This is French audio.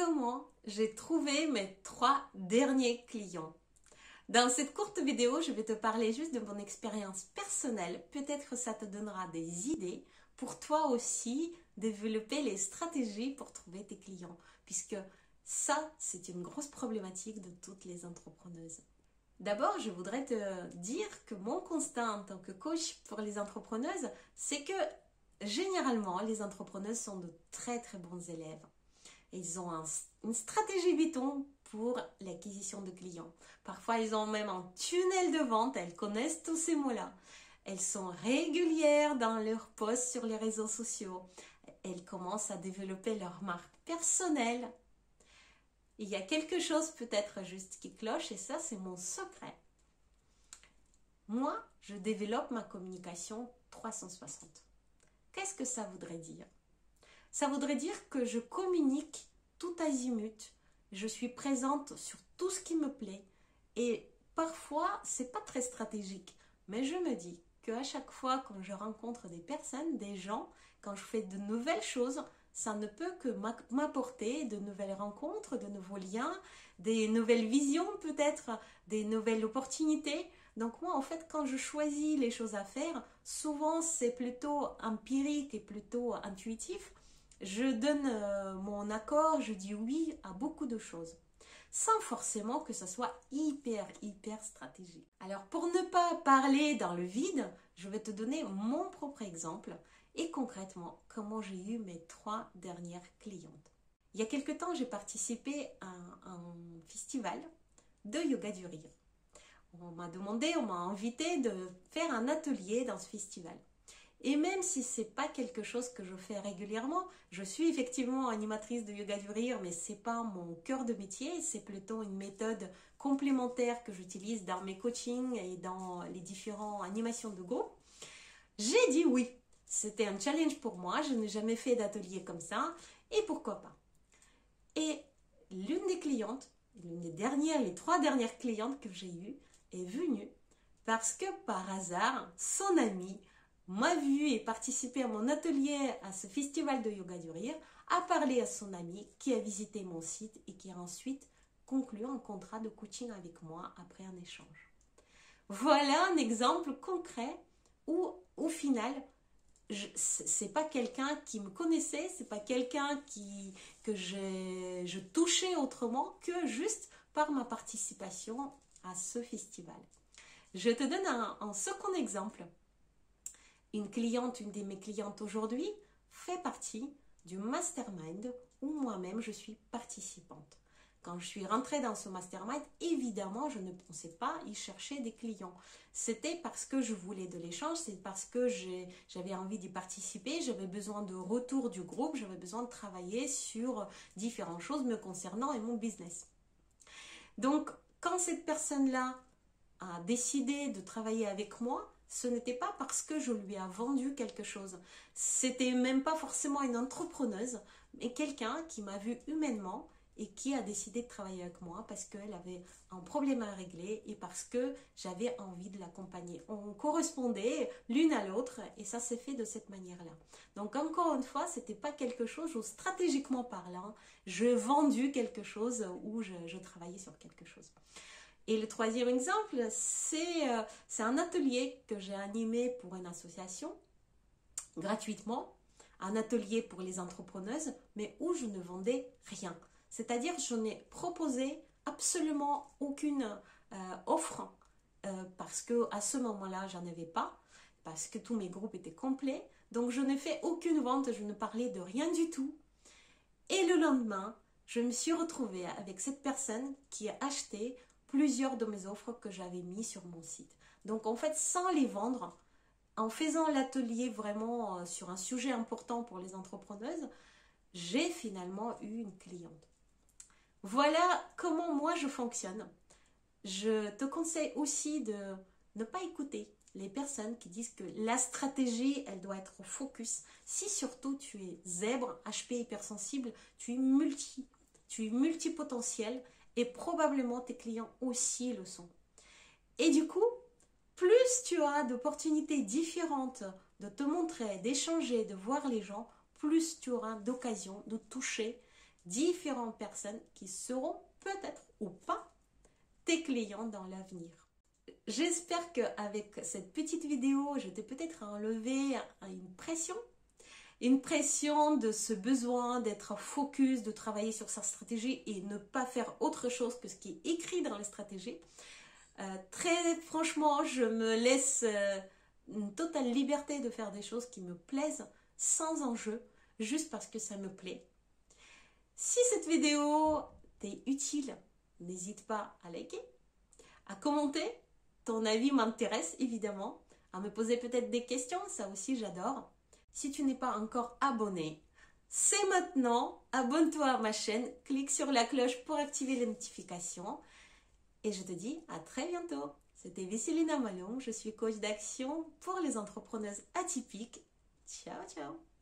comment j'ai trouvé mes 3 derniers clients. Dans cette courte vidéo, je vais te parler juste de mon expérience personnelle. Peut-être que ça te donnera des idées pour toi aussi développer les stratégies pour trouver tes clients. Puisque ça, c'est une grosse problématique de toutes les entrepreneuses. D'abord, je voudrais te dire que mon constat en tant que coach pour les entrepreneuses, c'est que généralement, les entrepreneuses sont de très très bons élèves. Ils ont une stratégie Vuitton pour l'acquisition de clients. Parfois, ils ont même un tunnel de vente. Elles connaissent tous ces mots-là. Elles sont régulières dans leurs posts sur les réseaux sociaux. Elles commencent à développer leur marque personnelle. Il y a quelque chose peut-être juste qui cloche et ça, c'est mon secret. Moi, je développe ma communication 360. Qu'est-ce que ça voudrait dire ? Ça voudrait dire que je communique tout azimut. Je suis présente sur tout ce qui me plaît. Et parfois, c'est pas très stratégique. Mais je me dis qu'à chaque fois quand je rencontre des personnes, des gens, quand je fais de nouvelles choses, ça ne peut que m'apporter de nouvelles rencontres, de nouveaux liens, des nouvelles visions peut-être, des nouvelles opportunités. Donc moi, en fait, quand je choisis les choses à faire, souvent c'est plutôt empirique et plutôt intuitif. Je donne mon accord, je dis oui à beaucoup de choses, sans forcément que ça soit hyper stratégique. Alors pour ne pas parler dans le vide, je vais te donner mon propre exemple et concrètement comment j'ai eu mes 3 dernières clientes. Il y a quelque temps, j'ai participé à un festival de yoga du rire. On m'a invité de faire un atelier dans ce festival. Et même si c'est pas quelque chose que je fais régulièrement, je suis effectivement animatrice de yoga du rire, mais c'est pas mon cœur de métier, c'est plutôt une méthode complémentaire que j'utilise dans mes coachings et dans les différentes animations de groupe. J'ai dit oui. C'était un challenge pour moi, je n'ai jamais fait d'atelier comme ça, et pourquoi pas. Et l'une des clientes, les 3 dernières clientes que j'ai eues, est venue parce que par hasard, son amie m'a vu et participé à mon atelier à ce festival de yoga du rire, a parlé à son amie qui a visité mon site et qui a ensuite conclu un contrat de coaching avec moi après un échange. Voilà un exemple concret où au final, c'est pas quelqu'un qui me connaissait, c'est pas quelqu'un que je touchais autrement que juste par ma participation à ce festival. Je te donne un second exemple. Une de mes clientes aujourd'hui, fait partie du mastermind où moi-même je suis participante. Quand je suis rentrée dans ce mastermind, évidemment, je ne pensais pas y chercher des clients. C'était parce que je voulais de l'échange, c'est parce que j'avais envie d'y participer, j'avais besoin de retour du groupe, j'avais besoin de travailler sur différentes choses me concernant et mon business. Donc, quand cette personne-là a décidé de travailler avec moi, ce n'était pas parce que je lui ai vendu quelque chose. C'était même pas forcément une entrepreneuse, mais quelqu'un qui m'a vu humainement et qui a décidé de travailler avec moi parce qu'elle avait un problème à régler et parce que j'avais envie de l'accompagner. On correspondait l'une à l'autre et ça s'est fait de cette manière-là. Donc encore une fois, c'était pas quelque chose où stratégiquement parlant, je vendu quelque chose ou je travaillais sur quelque chose. Et le troisième exemple, c'est un atelier que j'ai animé pour une association, gratuitement, un atelier pour les entrepreneuses, mais où je ne vendais rien. C'est-à-dire, je n'ai proposé absolument aucune offre parce qu'à ce moment-là, j'en avais pas, parce que tous mes groupes étaient complets. Donc, je n'ai fait aucune vente, je ne parlais de rien du tout. Et le lendemain, je me suis retrouvée avec cette personne qui a acheté plusieurs de mes offres que j'avais mis sur mon site. Donc en fait, sans les vendre, en faisant l'atelier vraiment sur un sujet important pour les entrepreneuses, j'ai finalement eu une cliente. Voilà comment moi je fonctionne. Je te conseille aussi de ne pas écouter les personnes qui disent que la stratégie, elle doit être au focus. Si surtout tu es zèbre, HP hypersensible, tu es multipotentiel, et probablement tes clients aussi le sont. Et du coup, plus tu as d'opportunités différentes de te montrer, d'échanger, de voir les gens, plus tu auras d'occasion de toucher différentes personnes qui seront peut-être ou pas tes clients dans l'avenir. J'espère qu'avec cette petite vidéo, je t'ai peut-être enlevé une pression de ce besoin d'être focus, de travailler sur sa stratégie et ne pas faire autre chose que ce qui est écrit dans les stratégies. Très franchement, je me laisse une totale liberté de faire des choses qui me plaisent sans enjeu, juste parce que ça me plaît. Si cette vidéo t'est utile, n'hésite pas à liker, à commenter. Ton avis m'intéresse évidemment, à me poser peut-être des questions, ça aussi j'adore. Si tu n'es pas encore abonné, c'est maintenant, abonne-toi à ma chaîne, clique sur la cloche pour activer les notifications et je te dis à très bientôt. C'était Vesselina Malon, je suis coach d'action pour les entrepreneuses atypiques. Ciao ciao.